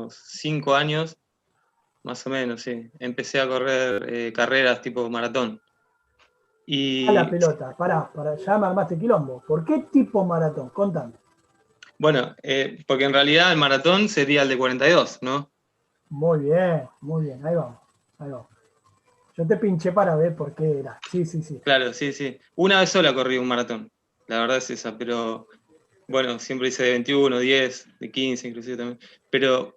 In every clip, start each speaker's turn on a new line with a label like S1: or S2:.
S1: unos 5 años, más o menos, sí. Empecé a correr carreras tipo maratón.
S2: A la
S1: Y
S2: pelota, pará, ya me armaste quilombo. ¿Por qué tipo maratón? Contame.
S1: bueno, porque en realidad el maratón sería el de 42, ¿no?
S2: Muy bien, ahí vamos, ahí vamos. Yo te pinché para ver por qué era. Sí, sí, sí.
S1: Claro, sí, sí. Una vez sola corrí un maratón, la verdad es esa, pero bueno, siempre hice de 21, 10, de 15 inclusive también. Pero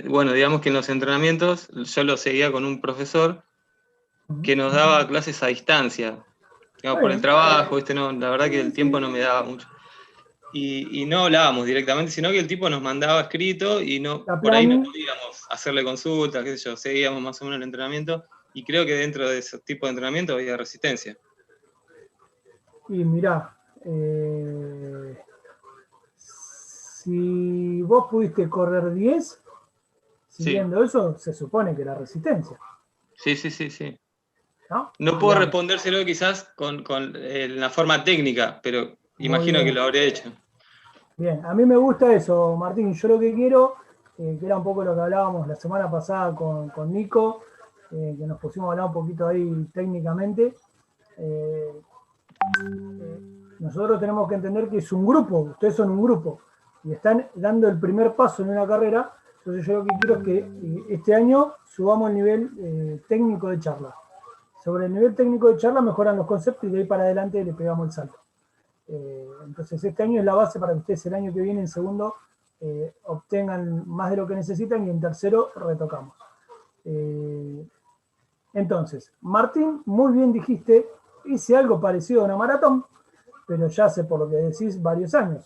S1: bueno, digamos que en los entrenamientos yo lo seguía con un profesor que nos daba clases a distancia, digamos,
S2: Está
S1: por el
S2: bien.
S1: trabajo, ¿viste? No, la verdad que
S2: Sí,
S1: el tiempo no
S2: sí.
S1: me daba mucho. Y no hablábamos directamente, sino que el tipo nos mandaba escrito y no,
S2: La
S1: por ahí no
S2: planning.
S1: podíamos hacerle consultas, qué sé yo, seguíamos más o menos el entrenamiento y creo que dentro de ese tipo de entrenamiento había resistencia.
S2: Y mirá, si vos pudiste correr 10,
S1: Sí,
S2: siguiendo eso, se supone que la resistencia,
S1: sí, sí, sí, sí.
S2: ¿no?
S1: No puedo
S2: Digamos.
S1: respondérselo quizás con la forma técnica, pero
S2: Muy
S1: imagino que
S2: bien.
S1: lo habré hecho.
S2: Bien, a mí me gusta eso, Martín. Yo lo que quiero, que era un poco lo que hablábamos la semana pasada con Nico, que nos pusimos a hablar un poquito ahí técnicamente. eh, Nosotros tenemos que entender que es un grupo, ustedes son un grupo y están dando el primer paso en una carrera. Entonces yo lo que quiero es que este año subamos el nivel técnico de charla. Sobre el nivel técnico de charla mejoran los conceptos y de ahí para adelante le pegamos el salto. Entonces este año es la base para que ustedes el año que viene en segundo obtengan más de lo que necesitan y en tercero retocamos. Eh, entonces, Martín, muy bien dijiste, hice algo parecido a una maratón, pero ya hace por lo que decís varios años.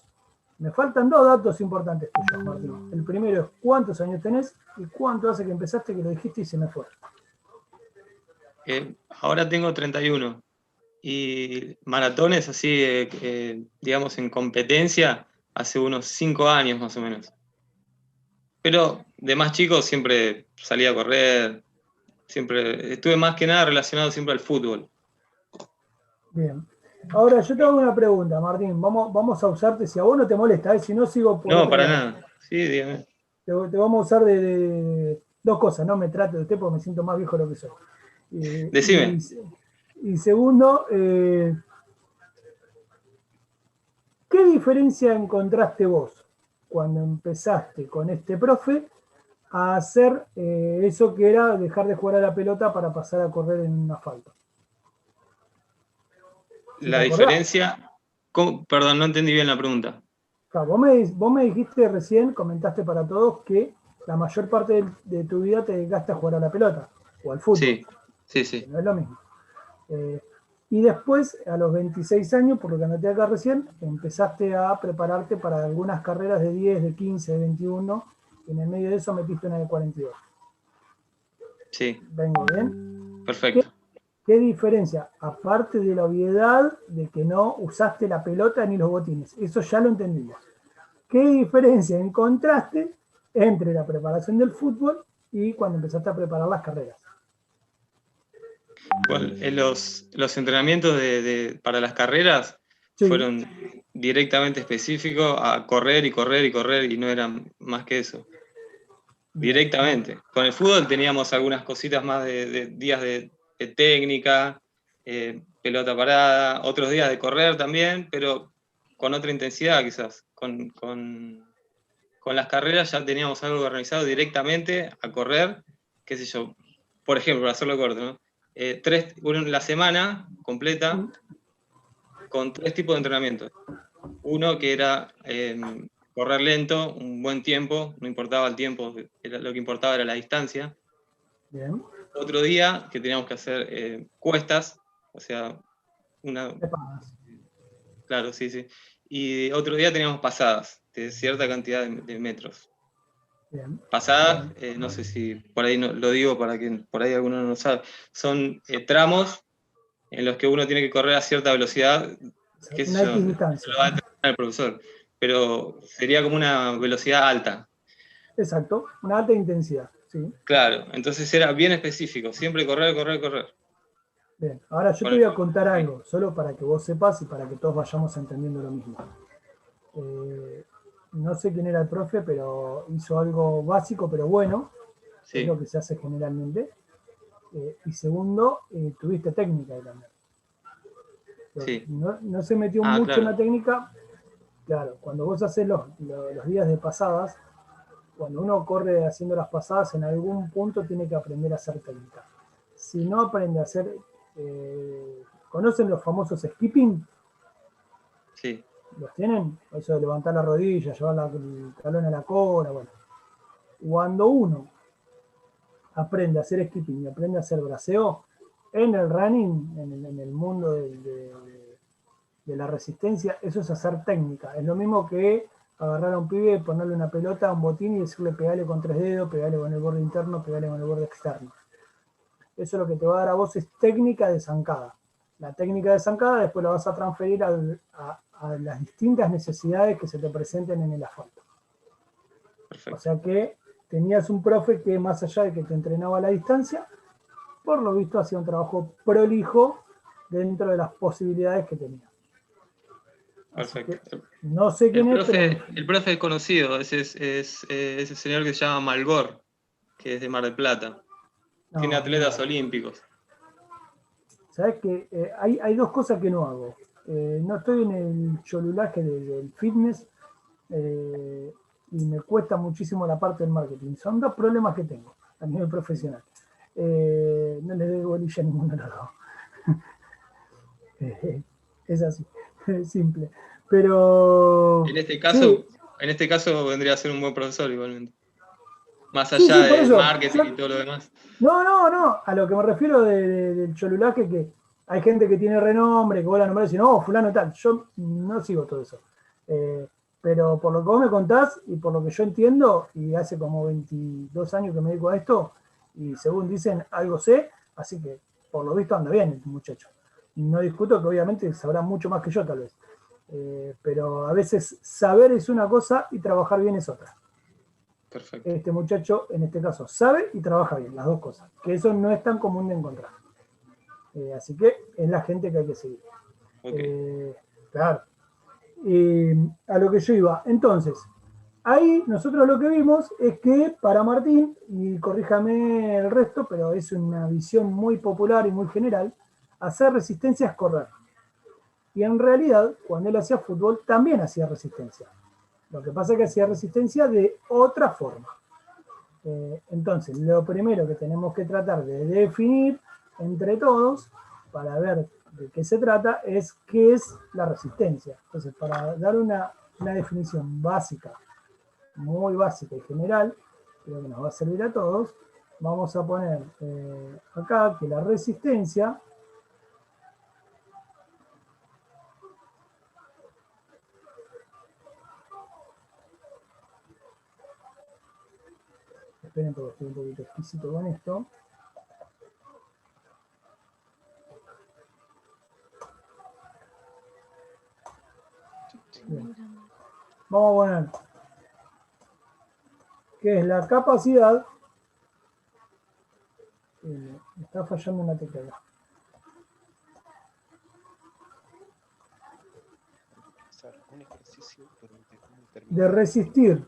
S2: Me faltan dos datos importantes tuyos, Martín. El primero es cuántos años tenés y cuánto hace que empezaste, que lo dijiste y se me fue.
S1: Ahora tengo 31 y maratones así, digamos, en competencia, hace unos 5 años más o menos. Pero de más chico siempre salía a correr, siempre estuve más que nada relacionado siempre al fútbol.
S2: Bien. Ahora, yo te hago una pregunta, Martín. Vamos a usarte, si a vos no te molesta, si no sigo por
S1: No,
S2: otro
S1: para
S2: lado.
S1: nada. Sí, dígame.
S2: Te vamos a usar de dos cosas, no me trate de usted porque me siento más viejo de lo que soy. Eh, y,
S1: Decime.
S2: y segundo, ¿qué diferencia encontraste vos cuando empezaste con este profe a hacer eso que era dejar de jugar a la pelota para pasar a correr en un asfalto? Si te
S1: La
S2: acordás.
S1: diferencia, perdón, no entendí bien la pregunta.
S2: Claro, vos me dijiste recién, comentaste para todos que la mayor parte de tu vida te dedicaste a jugar a la pelota o al fútbol,
S1: Sí, sí,
S2: que
S1: sí.
S2: no es lo mismo. Eh, y después, a los 26 años, por lo que anoté acá recién, empezaste a prepararte para algunas carreras de 10, de 15, de 21, y en el medio de eso metiste una de 42.
S1: Sí,
S2: ¿Vengo bien? ¿Qué,
S1: perfecto.
S2: qué diferencia? Aparte de la obviedad de que no usaste la pelota ni los botines, eso ya lo entendimos. ¿Qué diferencia encontraste entre la preparación del fútbol y cuando empezaste a preparar las carreras?
S1: Bueno, los entrenamientos para las carreras
S2: Sí,
S1: fueron directamente específicos a correr y correr y correr y no eran más que eso.
S2: bien.
S1: Directamente. Con el fútbol teníamos algunas cositas más de días de técnica, pelota parada, otros días de correr también, pero con otra intensidad quizás. Con las carreras ya teníamos algo organizado directamente a correr, qué sé yo, por ejemplo, para hacerlo corto, ¿no? La semana completa con 3 tipos de entrenamiento. Uno que era correr lento, un buen tiempo, no importaba el tiempo, lo que importaba era la distancia.
S2: Bien.
S1: Otro día que teníamos que hacer cuestas, o sea, una,
S2: Me pagas.
S1: claro, sí, sí. Y otro día teníamos pasadas de cierta cantidad de metros.
S2: Bien.
S1: Pasadas,
S2: Bien.
S1: no sé si por ahí no, lo digo para que por ahí alguno no lo sabe, son tramos en los que uno tiene que correr a cierta velocidad, qué sé
S2: Una
S1: yo,
S2: X
S1: se lo
S2: distancia.
S1: va a determinar el profesor, pero sería como una velocidad alta.
S2: Exacto. Una alta intensidad. Sí.
S1: Claro, entonces era bien específico, siempre correr, correr, correr.
S2: Bien. Ahora yo
S1: Con
S2: te
S1: el
S2: voy a
S1: fútbol,
S2: contar
S1: sí.
S2: algo, solo para que vos sepas y para que todos vayamos entendiendo lo mismo. Eh, no sé quién era el profe, pero hizo algo básico, pero bueno,
S1: Sí.
S2: es lo que se hace generalmente. Y segundo, tuviste técnica ahí también.
S1: Sí.
S2: No se metió
S1: Ah,
S2: mucho en
S1: claro.
S2: la técnica. Claro, cuando vos haces los días de pasadas, cuando uno corre haciendo las pasadas, en algún punto tiene que aprender a hacer técnica. Si no aprende a hacer... ¿Conocen los famosos skipping?
S1: Sí.
S2: ¿Los tienen? Eso de levantar la rodilla, llevar el talón a la cola, bueno. Cuando uno aprende a hacer skipping y aprende a hacer braceo, en el running, en el mundo de la resistencia, eso es hacer técnica. Es lo mismo que agarrar a un pibe, ponerle una pelota, un botín y decirle pegale con 3 dedos, pegale con el borde interno, pegale con el borde externo. Eso lo que te va a dar a vos es técnica de zancada. La técnica de zancada después la vas a transferir a las distintas necesidades que se te presenten en el asfalto.
S1: Perfecto.
S2: O sea que tenías un profe que más allá de que te entrenaba a la distancia, por lo visto hacía un trabajo prolijo dentro de las posibilidades que tenía. Así que
S1: Perfecto.
S2: no sé quién es, pero...
S1: El profe es conocido, es ese señor que se llama Malgor, que es de Mar del Plata. Tiene
S2: No,
S1: atletas
S2: nada.
S1: olímpicos.
S2: ¿Sabes qué? Hay dos cosas que no hago. No estoy en el cholulaje del fitness y me cuesta muchísimo la parte del marketing. Son dos problemas que tengo a nivel profesional. No le doy bolilla a ninguno de los dos. Es así, es simple. Pero
S1: En
S2: sí,
S1: este caso vendría a ser un buen profesor igualmente. Más
S2: sí,
S1: allá
S2: sí, por
S1: del
S2: eso.
S1: marketing y todo lo demás.
S2: No. A lo que me refiero del cholulaje, que hay gente que tiene renombre, que vos la nombrás y decís, no, fulano tal. Yo no sigo todo eso. Eh, pero por lo que vos me contás y por lo que yo entiendo, y hace como 22 años que me dedico a esto, y según dicen, algo sé, así que por lo visto anda bien el muchacho. No discuto que obviamente sabrá mucho más que yo tal vez. Pero a veces saber es una cosa y trabajar bien es otra.
S1: Perfecto.
S2: Este muchacho, en este caso, sabe y trabaja bien, las dos cosas. Que eso no es tan común de encontrar. Así que es la gente que hay que seguir.
S1: Okay.
S2: Claro. A lo que yo iba. Entonces, ahí nosotros lo que vimos es que para Martín, y corríjame el resto, pero es una visión muy popular y muy general, hacer resistencia es correr. Y en realidad, cuando él hacía fútbol, también hacía resistencia. Lo que pasa es que hacía resistencia de otra forma. Entonces, lo primero que tenemos que tratar de definir entre todos para ver de qué se trata es qué es la resistencia. Entonces, para dar una definición básica, muy básica y general, creo que nos va a servir a todos, vamos a poner acá que la resistencia esperen porque estoy un poquito exquisito con esto. Bien. Vamos a poner que es la capacidad, me está fallando una tecla acá,
S3: Un ejercicio durante un
S2: de
S3: determinado tiempo.
S2: resistir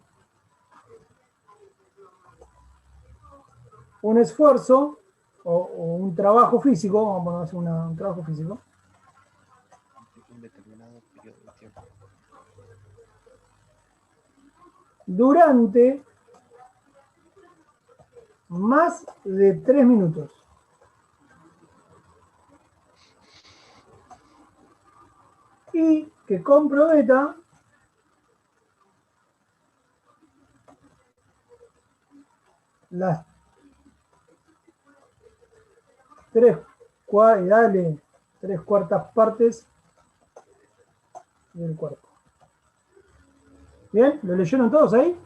S2: un esfuerzo o un trabajo físico, vamos a poner un trabajo físico,
S3: Un determinado periodo de tiempo.
S2: durante más de 3 minutos. Y que comprometa las 3 cuartas partes del cuerpo. ¿Bien? ¿Lo leyeron todos ahí?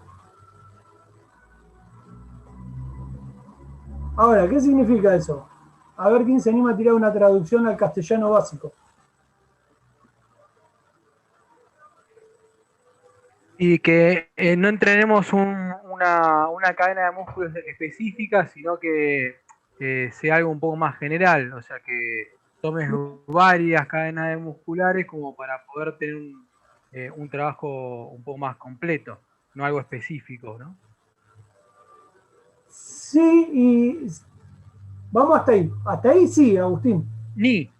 S2: Ahora, ¿qué significa eso? A ver quién se anima a tirar una traducción al castellano básico.
S4: Y que no entrenemos una cadena de músculos específica, sino que sea algo un poco más general, o sea, que tomes varias cadenas de musculares como para poder tener un trabajo un poco más completo, no algo específico, ¿no?
S2: Sí, y vamos hasta ahí. Hasta ahí sí, Agustín.
S4: Ni.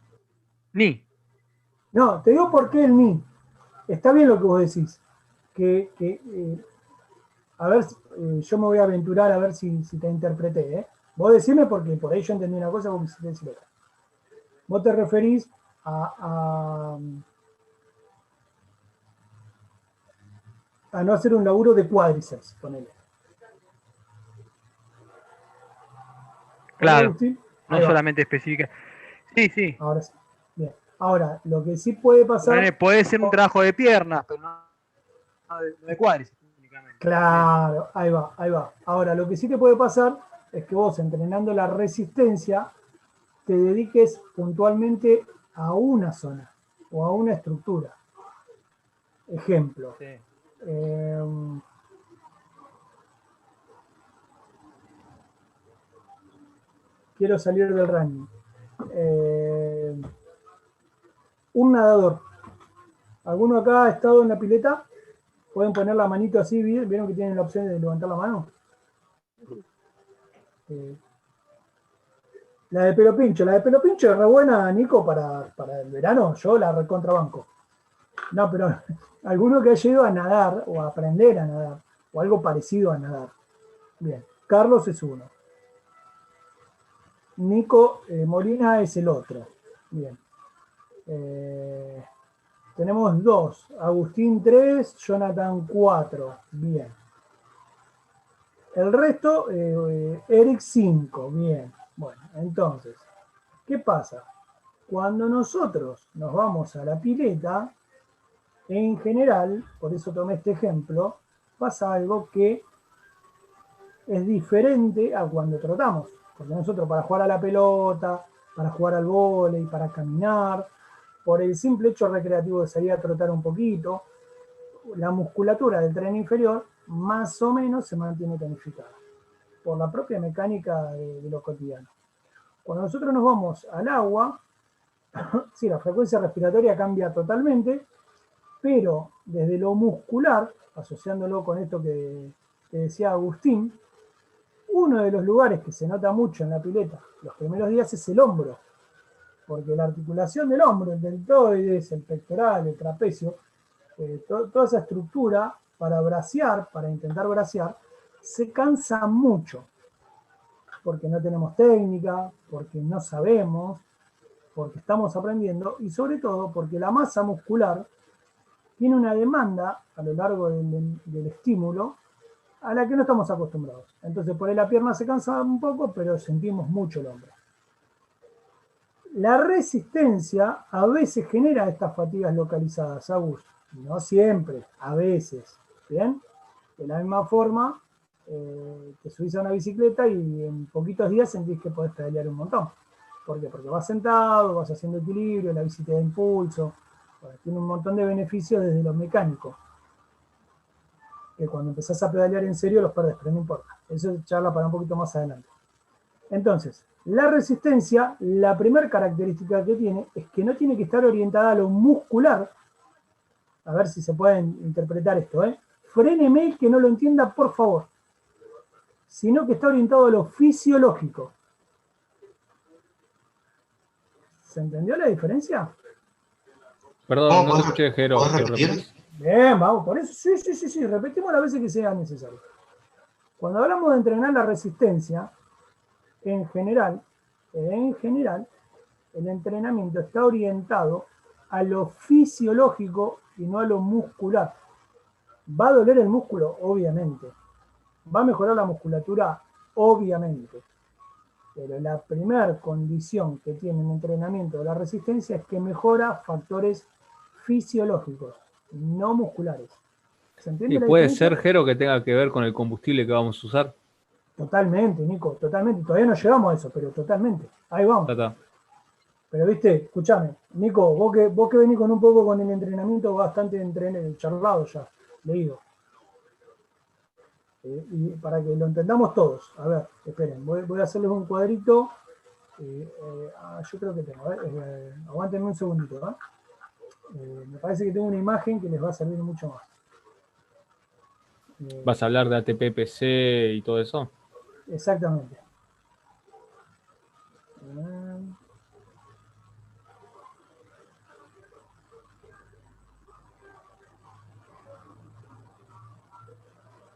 S2: No, te digo por qué el ni. Está bien lo que vos decís. A ver, yo me voy a aventurar a ver si te interpreté. Vos decime porque por ahí yo entendí una cosa, vos quisiste decir otra. Vos te referís a no hacer un laburo de cuádriceps, ponele. Hola,
S4: Claro,
S2: Agustín.
S4: no
S2: Ahí va.
S4: solamente específica. Sí.
S2: Ahora sí. Bien. Ahora, lo que sí puede pasar.
S4: Puede ser un trabajo de piernas, pero no de cuádriceps únicamente.
S2: Claro, ahí va, ahí va. Ahora, lo que sí te puede pasar es que vos, entrenando la resistencia, te dediques puntualmente a una zona o a una estructura. Ejemplo.
S4: Sí.
S2: Quiero salir del running. Un nadador. ¿Alguno acá ha estado en la pileta? Pueden poner la manito así, ¿vieron que tienen la opción de levantar la mano? La de pelo pincho es re buena, Nico, para el verano, yo la recontrabanco. No, pero alguno que haya ido a nadar o a aprender a nadar, o algo parecido a nadar. Bien, Carlos es uno. Nico Molina es el otro. Bien. Tenemos 2. Agustín 3, Jonathan 4. Bien. El resto, Eric 5. Bien. Bueno, entonces, ¿qué pasa? Cuando nosotros nos vamos a la pileta, en general, por eso tomé este ejemplo, pasa algo que es diferente a cuando trotamos. Porque nosotros para jugar a la pelota, para jugar al vóley, para caminar, por el simple hecho recreativo de salir a trotar un poquito, la musculatura del tren inferior más o menos se mantiene tonificada por la propia mecánica de lo cotidiano. Cuando nosotros nos vamos al agua, sí, la frecuencia respiratoria cambia totalmente, pero desde lo muscular, asociándolo con esto que decía Agustín, uno de los lugares que se nota mucho en la pileta los primeros días es el hombro, porque la articulación del hombro, el deltoides, el pectoral, el trapecio, toda esa estructura para intentar bracear, se cansa mucho, porque no tenemos técnica, porque no sabemos, porque estamos aprendiendo y sobre todo porque la masa muscular tiene una demanda a lo largo del estímulo a la que no estamos acostumbrados. Entonces por ahí la pierna se cansa un poco, pero sentimos mucho el hombro. La resistencia a veces genera estas fatigas localizadas, Agus. No siempre, a veces. ¿Bien? De la misma forma, te subís a una bicicleta y en poquitos días sentís que podés pedalear un montón. ¿Por qué? Porque vas sentado, vas haciendo equilibrio, la bici te da impulso. Bueno, tiene un montón de beneficios desde lo mecánico. Que cuando empezás a pedalear en serio los perdés, pero no importa. Eso charla para un poquito más adelante. Entonces, la resistencia, la primera característica que tiene es que no tiene que estar orientada a lo muscular. A ver si se pueden interpretar esto, ¿eh? Fréneme el que no lo entienda, por favor. Sino que está orientado a lo fisiológico. ¿Se entendió la diferencia?
S5: Perdón, no te escuché, Jero.
S3: ¿Podés repetir?
S2: Bien, vamos, por eso. Sí. Repetimos las veces que sea necesario. Cuando hablamos de entrenar la resistencia, en general, el entrenamiento está orientado a lo fisiológico y no a lo muscular. ¿Va a doler el músculo? Obviamente. ¿Va a mejorar la musculatura? Obviamente. Pero la primera condición que tiene un entrenamiento de la resistencia es que mejora factores fisiológicos, no musculares. ¿Se entiende?
S5: Y puede ser, Jero, que tenga que ver con el combustible que vamos a usar.
S2: Totalmente, Nico, totalmente. Todavía no llegamos a eso, pero totalmente. Ahí vamos.
S5: Tata.
S2: Pero viste, escúchame, Nico, vos que venís con un poco con el entrenamiento bastante charlado ya, leído. Y para que lo entendamos todos, a ver, esperen, voy a hacerles un cuadrito. Yo creo que tengo, aguántenme un segundito, Me parece que tengo una imagen que les va a servir mucho más.
S5: ¿Vas a hablar de ATP-PC y todo eso?
S2: Exactamente.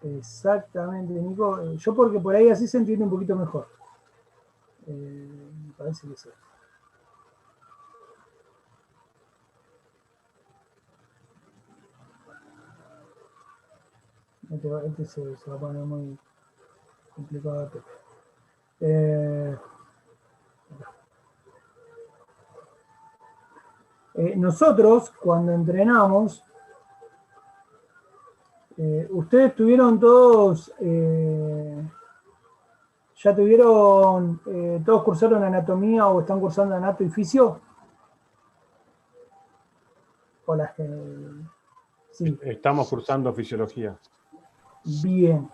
S2: Exactamente, Nico. Yo porque por ahí así se entiende un poquito mejor. Me parece que sí. Este se va a poner muy complicado. Nosotros, cuando entrenamos, ustedes tuvieron todos, ya tuvieron, todos cursaron anatomía o están cursando anato y fisio. O las que, sí.
S6: Estamos cursando fisiología.
S2: Bien,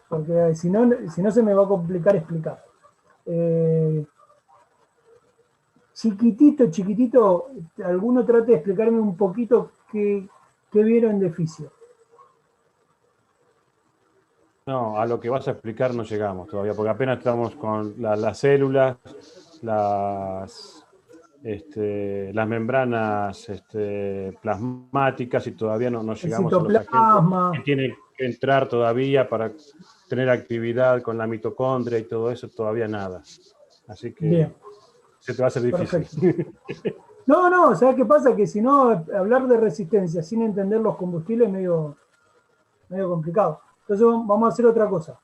S2: porque si no se me va a complicar explicar. Chiquitito, alguno trate de explicarme un poquito qué vieron de fisio.
S6: No, a lo que vas a explicar no llegamos todavía, porque apenas estamos con las células, las membranas plasmáticas y todavía no llegamos a los agentes que tienen que entrar todavía para tener actividad con la mitocondria y todo eso, todavía nada. Así que bien. Se te va a hacer difícil.
S2: No, ¿sabes qué pasa? Que si no, hablar de resistencia sin entender los combustibles es medio complicado. Entonces vamos a hacer otra cosa.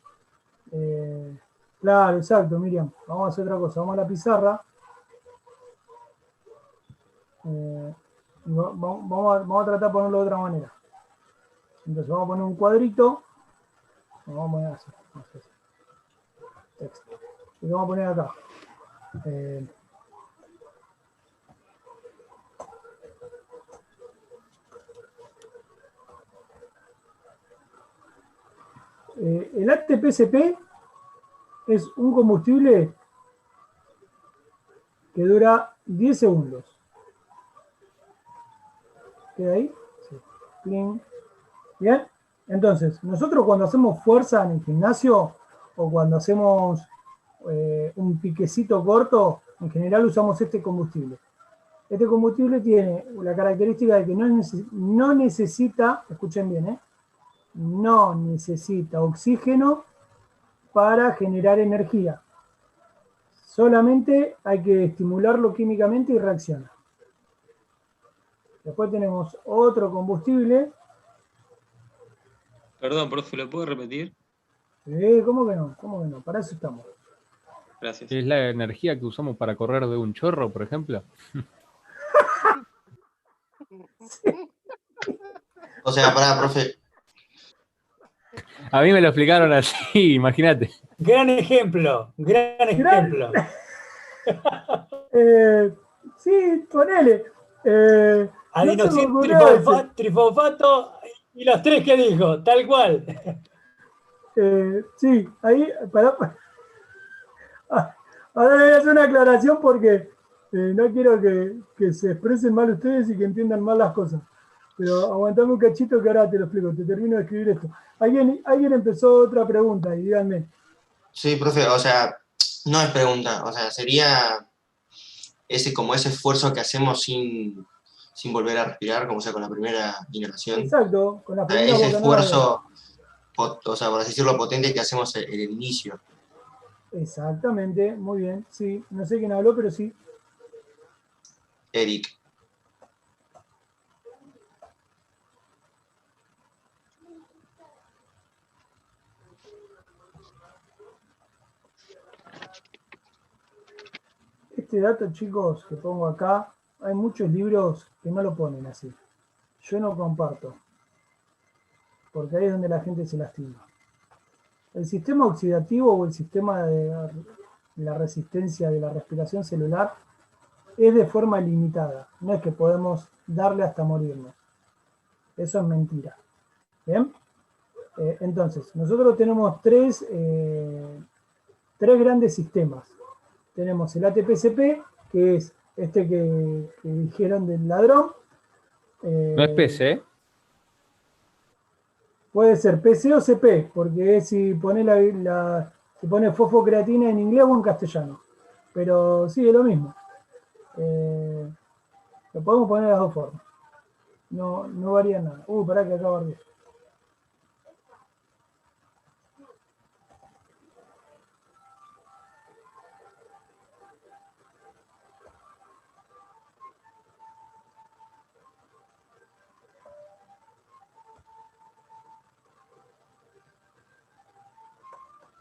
S2: Claro, exacto, Miriam. Vamos a hacer otra cosa. Vamos a la pizarra. Vamos a tratar de ponerlo de otra manera. Entonces vamos a poner un cuadrito. Vamos a poner así. Texto. Y lo vamos a poner acá. El ATP-CP es un combustible que dura 10 segundos. ¿Queda ahí? Sí. Bien. Entonces, nosotros cuando hacemos fuerza en el gimnasio o cuando hacemos un piquecito corto, en general usamos este combustible. Este combustible tiene la característica de que no necesita, escuchen bien, no necesita oxígeno para generar energía. Solamente hay que estimularlo químicamente y reacciona. Después tenemos otro combustible.
S1: Perdón, profe, ¿lo puedo repetir?
S2: ¿Cómo que no? ¿Cómo que no? Para eso estamos.
S1: Gracias.
S5: ¿Es la energía que usamos para correr de un chorro, por ejemplo?
S7: O sea, pará, profe.
S5: A mí me lo explicaron así, imagínate.
S8: Gran ejemplo.
S2: Sí, ponele.
S8: Adenosín, trifosfato y los tres que dijo, tal cual.
S2: Sí, ahí, ahora voy a hacer una aclaración porque no quiero que se expresen mal ustedes y que entiendan mal las cosas. Pero aguantame un cachito que ahora te lo explico, te termino de escribir esto. Alguien empezó otra pregunta y díganme.
S7: Sí, profe, o sea, no es pregunta, o sea, sería ese esfuerzo que hacemos sin volver a respirar, como sea con la primera inhalación.
S2: Exacto, con la primera
S7: ese esfuerzo, o sea, por así decirlo, potente que hacemos en el inicio.
S2: Exactamente, muy bien, sí. No sé quién habló, pero sí.
S7: Eric.
S2: Este dato, chicos, que pongo acá, hay muchos libros que no lo ponen así. Yo no comparto, porque ahí es donde la gente se lastima. El sistema oxidativo o el sistema de la resistencia de la respiración celular es de forma limitada. No es que podemos darle hasta morirnos. Eso es mentira. ¿Bien? Entonces, nosotros tenemos tres grandes sistemas. Tenemos el ATP-CP, que es este que dijeron del ladrón.
S5: No es PC.
S2: Puede ser PC o CP, porque es si pone si pone fosfocreatina en inglés o en castellano. Pero sí, es lo mismo. Lo podemos poner de las dos formas. No varía nada. Pará que acá barrié.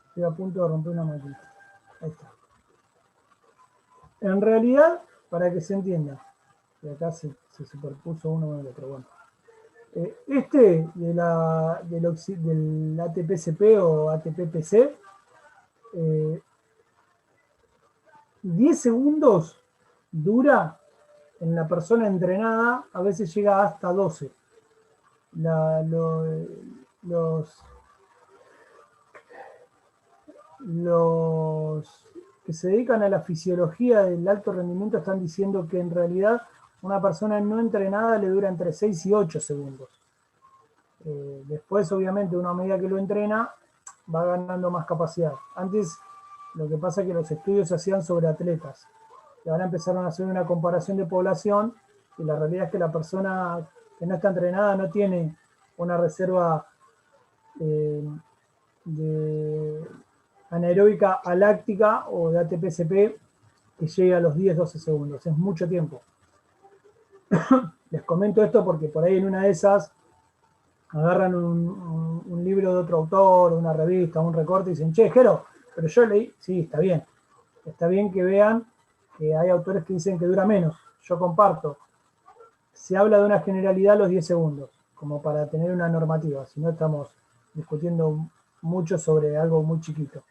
S2: Estoy a punto de romper una máquina. Ahí está. En realidad, para que se entienda, y acá se superpuso uno con el otro. Bueno, este del ATP-CP o ATP-PC, 10 segundos dura en la persona entrenada, a veces llega hasta 12. Los que se dedican a la fisiología del alto rendimiento están diciendo que en realidad una persona no entrenada le dura entre 6 y 8 segundos. Después, obviamente, uno a medida que lo entrena va ganando más capacidad. Antes, lo que pasa es que los estudios se hacían sobre atletas. Y ahora empezaron a hacer una comparación de población y la realidad es que la persona que no está entrenada no tiene una reserva de anaeróbica aláctica o de ATP-CP que llegue a los 10-12 segundos. Es mucho tiempo. Les comento esto porque por ahí en una de esas agarran un libro de otro autor, una revista, un recorte y dicen, che, Jero, pero yo leí, sí, está bien. Está bien que vean que hay autores que dicen que dura menos. Yo comparto. Se habla de una generalidad a los 10 segundos, como para tener una normativa, si no estamos discutiendo mucho sobre algo muy chiquito.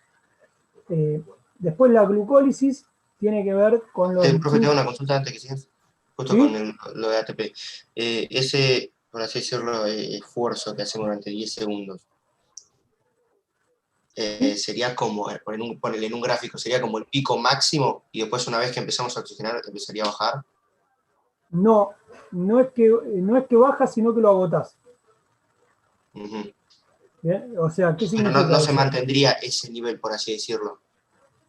S2: Después la glucólisis tiene que ver con los...
S7: profe, tengo una consulta antes que sigas, justo
S2: ¿sí?
S7: con lo de ATP. Ese, por así decirlo, esfuerzo que hacemos durante 10 segundos, sería como, ponerle en un gráfico, sería como el pico máximo y después una vez que empezamos a oxigenar empezaría a bajar.
S2: No es que baja, sino que lo agotás.
S7: Uh-huh.
S2: ¿Bien? O sea, ¿qué significa
S7: Pero no
S2: eso?
S7: se mantendría ese nivel, por así decirlo.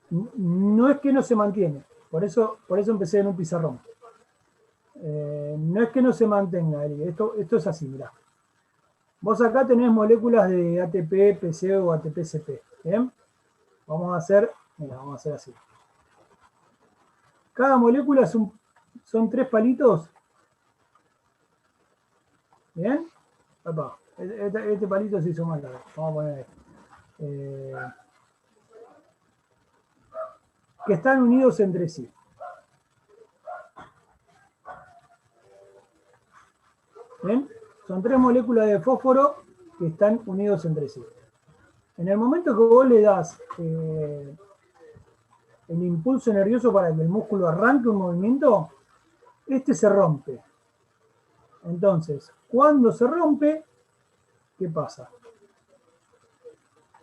S2: No es que no se mantiene, por eso empecé en un pizarrón. No es que no se mantenga, Eric. Esto es así, mirá. Vos acá tenés moléculas de ATP, PC o ATP-CP. ¿Bien? Vamos a hacer así. Cada molécula son 3 palitos. ¿Bien? Opa, este palito se hizo mal. Vamos a poner que están unidos entre sí. ¿Bien? Son 3 moléculas de fósforo que están unidos entre sí. En el momento que vos le das el impulso nervioso para que el músculo arranque un movimiento, este se rompe. Entonces, cuando se rompe, ¿qué pasa?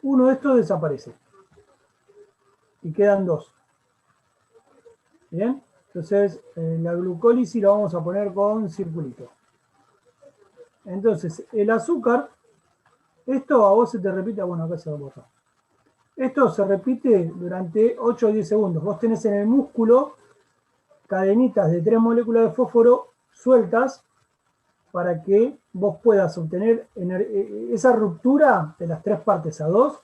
S2: Uno de estos desaparece. Y quedan 2. ¿Bien? Entonces, la glucólisis la vamos a poner con circulito. Entonces, el azúcar, esto a vos se te repite, bueno, acá se va a borrar. Esto se repite durante 8 o 10 segundos. Vos tenés en el músculo cadenitas de 3 moléculas de fósforo sueltas para que vos puedas obtener esa ruptura de las 3 partes a 2,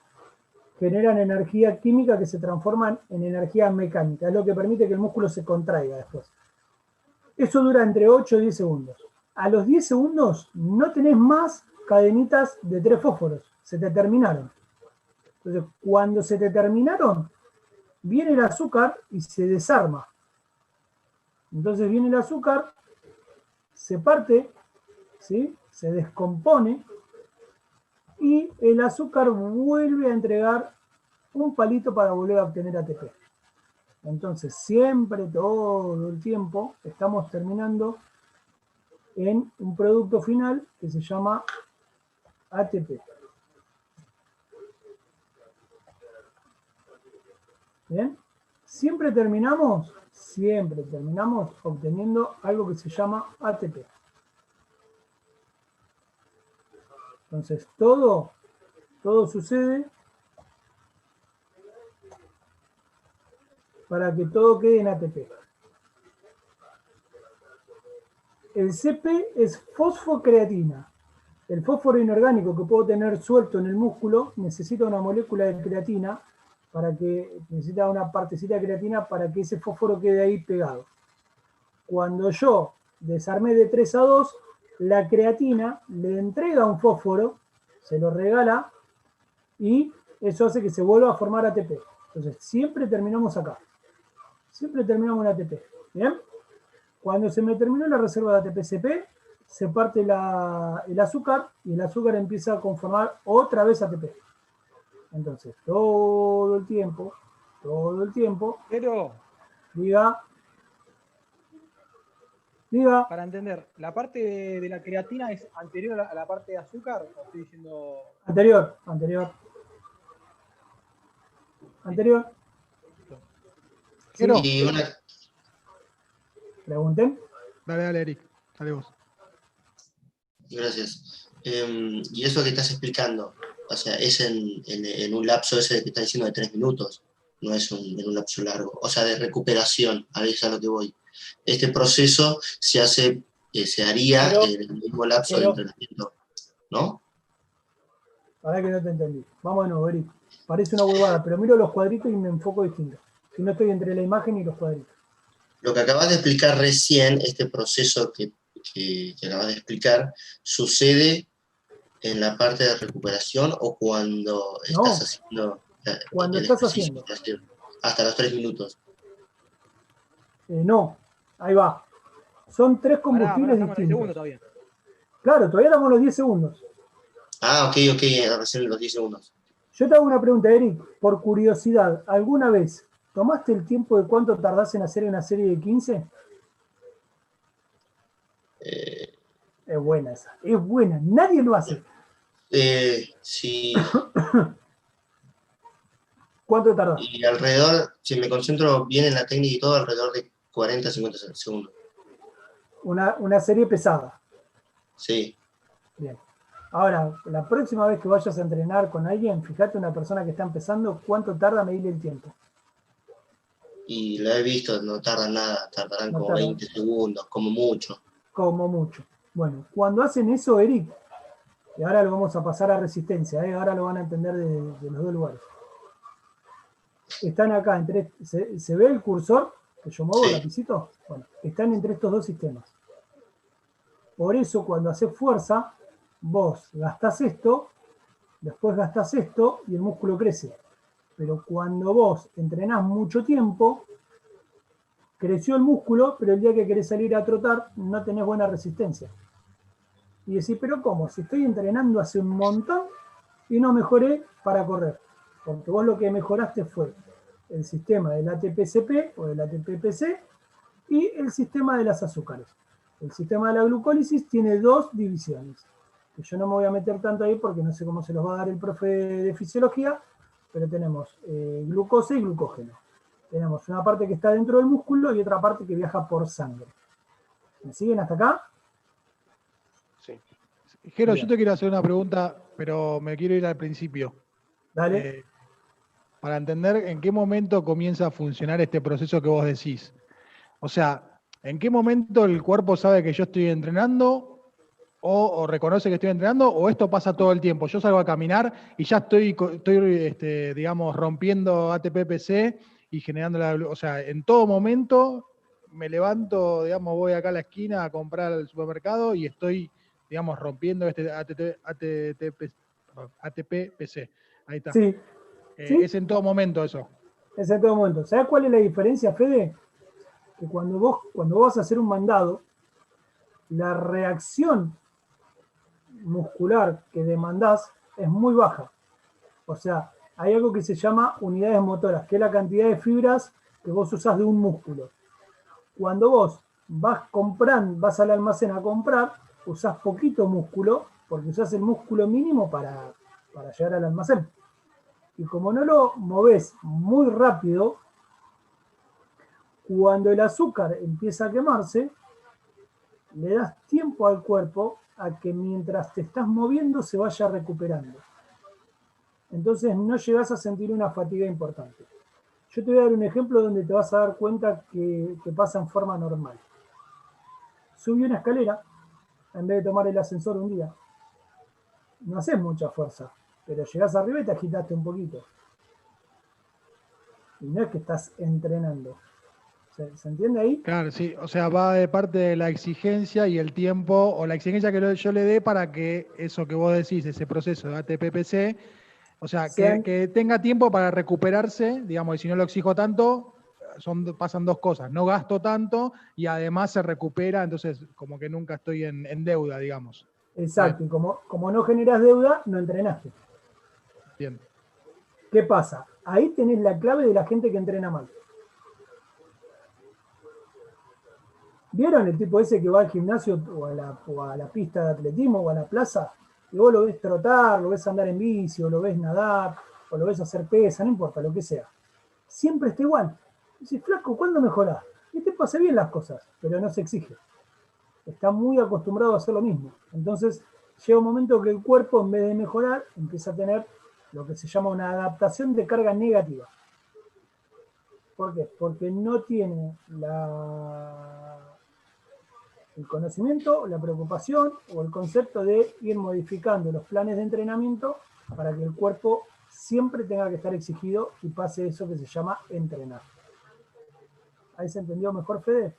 S2: generan energía química que se transforman en energía mecánica. Es lo que permite que el músculo se contraiga después. Eso dura entre 8 y 10 segundos. A los 10 segundos no tenés más cadenitas de 3 fósforos. Se te terminaron. Entonces, cuando se te terminaron, viene el azúcar y se desarma. Entonces viene el azúcar, se parte, ¿sí? Se descompone y el azúcar vuelve a entregar un palito para volver a obtener ATP. Entonces, siempre, todo el tiempo, estamos terminando en un producto final que se llama ATP. ¿Bien? Siempre terminamos obteniendo algo que se llama ATP. Entonces, todo sucede para que todo quede en ATP. El CP es fosfocreatina. El fósforo inorgánico que puedo tener suelto en el músculo necesita una molécula de creatina necesita una partecita de creatina para que ese fósforo quede ahí pegado. Cuando yo desarmé de 3 a 2, la creatina le entrega un fósforo, se lo regala, y eso hace que se vuelva a formar ATP. Entonces, siempre terminamos acá. Siempre terminamos en ATP. ¿Bien? Cuando se me terminó la reserva de ATP-CP, se parte el azúcar y el azúcar empieza a conformar otra vez ATP. Entonces, todo el tiempo,
S4: Pero,
S2: diga,
S4: para entender, ¿la parte de la creatina es anterior a la parte de azúcar? ¿O estoy diciendo...?
S2: anterior.
S8: Pero,
S7: Y una,
S2: Pregunten.
S8: dale, Eric, dale vos.
S7: gracias. Y eso que estás explicando, o sea, es en un lapso ese que estás diciendo de 3 minutos, no es en un lapso largo, o sea, de recuperación, a ver, es a lo que voy. Este proceso se haría en el mismo lapso de entrenamiento, ¿no?
S2: Para que no te entendí. Vamos de nuevo, Eric. Parece una huevada, pero miro los cuadritos y me enfoco distinto. Si no estoy entre la imagen y los cuadritos.
S7: Lo que acabas de explicar recién, este proceso que acabas de explicar, sucede en la parte de recuperación o cuando estás haciendo
S2: cuando
S7: el
S2: estás
S7: ejercicio,
S2: haciendo.
S7: hasta los 3 minutos.
S2: No, ahí va. Son 3 combustibles
S4: estamos en el segundo
S2: distintos.
S4: todavía.
S2: Claro, todavía estamos en los 10 segundos.
S7: Ah, ok, recién en los 10 segundos.
S2: Yo te hago una pregunta, Eric, por curiosidad. ¿Alguna vez tomaste el tiempo de cuánto tardás en hacer una serie de 15? Es buena esa, es buena. Nadie lo hace.
S7: Sí.
S2: ¿Cuánto tardás?
S7: Y alrededor, si me concentro bien en la técnica y todo, alrededor de 40-50 segundos.
S2: Una serie pesada.
S7: Sí.
S2: Bien. Ahora, la próxima vez que vayas a entrenar con alguien, fíjate una persona que está empezando, ¿cuánto tarda medirle el tiempo?
S7: Y lo he visto, no tardan nada, tardarán
S2: No
S7: como
S2: tarda.
S7: 20 segundos, como mucho.
S2: Como mucho. Bueno, cuando hacen eso, Eric, y ahora lo vamos a pasar a resistencia, ahora lo van a entender de los dos lugares. Están acá, ¿se ve el cursor que yo muevo, el lapicito? Bueno, están entre estos dos sistemas. Por eso, cuando haces fuerza, vos gastás esto, después gastás esto y el músculo crece. Pero cuando vos entrenás mucho tiempo, creció el músculo, pero el día que querés salir a trotar no tenés buena resistencia. Y decís, pero ¿cómo? Si estoy entrenando hace un montón y no mejoré para correr. Porque vos lo que mejoraste fue el sistema del ATP-CP o del ATP-PC y el sistema de las azúcares. El sistema de la glucólisis tiene 2 divisiones. Que yo no me voy a meter tanto ahí porque no sé cómo se los va a dar el profe de fisiología, pero tenemos glucosa y glucógeno. Tenemos una parte que está dentro del músculo y otra parte que viaja por sangre. ¿Me siguen hasta acá?
S3: Sí.
S8: Jero, yo te quiero hacer una pregunta, pero me quiero ir al principio.
S2: Dale.
S8: Para entender en qué momento comienza a funcionar este proceso que vos decís. O sea, ¿en qué momento el cuerpo sabe que yo estoy entrenando o reconoce que estoy entrenando o esto pasa todo el tiempo? Yo salgo a caminar y ya estoy digamos, rompiendo ATP-PC y generando o sea, en todo momento me levanto, digamos, voy acá a la esquina a comprar al supermercado y estoy, digamos, rompiendo este ATP-PC. Ahí está.
S2: Sí. ¿Sí?
S8: Es en todo momento eso.
S2: Es en todo momento. ¿Sabes cuál es la diferencia, Fede? Que cuando vos vas a hacer un mandado, la reacción muscular que demandás es muy baja. O sea, hay algo que se llama unidades motoras, que es la cantidad de fibras que vos usás de un músculo. Cuando vos vas al almacén a comprar, usás poquito músculo, porque usás el músculo mínimo para llegar al almacén. Y como no lo movés muy rápido, cuando el azúcar empieza a quemarse, le das tiempo al cuerpo a que mientras te estás moviendo se vaya recuperando. Entonces no llegas a sentir una fatiga importante. Yo te voy a dar un ejemplo donde te vas a dar cuenta que pasa en forma normal. Subí una escalera, en vez de tomar el ascensor un día. No haces mucha fuerza, pero llegás arriba y te agitaste un poquito. Y no es que estás entrenando. ¿Se entiende ahí?
S8: Claro, sí. O sea, va de parte de la exigencia y el tiempo, o la exigencia que yo le dé para que eso que vos decís, ese proceso de ATP-PC, o sea, que tenga tiempo para recuperarse, digamos, y si no lo exijo tanto, pasan dos cosas. No gasto tanto y además se recupera, entonces como que nunca estoy en deuda, digamos.
S2: Exacto, y como no generas deuda, no entrenaste.
S8: Bien.
S2: ¿Qué pasa? Ahí tenés la clave de la gente que entrena mal. ¿Vieron el tipo ese que va al gimnasio o a la pista de atletismo o a la plaza? Y vos lo ves trotar, lo ves andar en bici, o lo ves nadar, o lo ves hacer pesa, no importa, lo que sea. Siempre está igual. Dices, flaco, ¿cuándo mejorás? Y te pasa bien las cosas, pero no se exige. Está muy acostumbrado a hacer lo mismo. Entonces, llega un momento que el cuerpo, en vez de mejorar, empieza a tener lo que se llama una adaptación de carga negativa. ¿Por qué? Porque no tiene el conocimiento, la preocupación o el concepto de ir modificando los planes de entrenamiento para que el cuerpo siempre tenga que estar exigido y pase eso que se llama entrenar. ¿Ahí se entendió mejor, Fede?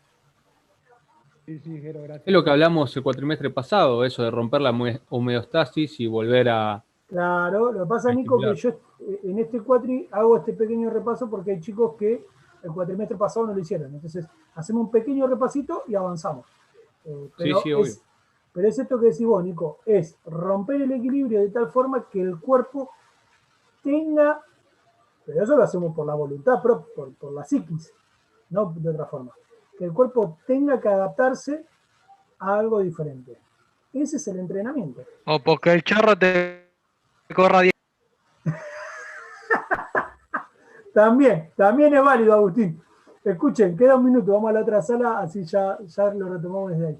S8: Sí, Jero, gracias.
S5: Es lo que hablamos el cuatrimestre pasado, eso de romper la homeostasis y volver a...
S2: Claro, lo que pasa, Nico, que yo en este cuatri hago este pequeño repaso porque hay chicos que el cuatrimestre pasado no lo hicieron. Entonces, hacemos un pequeño repasito y avanzamos. Pero
S5: sí, obvio.
S2: Pero es esto que decís vos, Nico, es romper el equilibrio de tal forma que el cuerpo tenga, pero eso lo hacemos por la voluntad, por la psiquis, no de otra forma, que el cuerpo tenga que adaptarse a algo diferente. Ese es el entrenamiento.
S4: O porque el chorro te corra 10.
S2: También es válido, Agustín. Escuchen, queda un minuto, vamos a la otra sala, así ya lo retomamos desde ahí.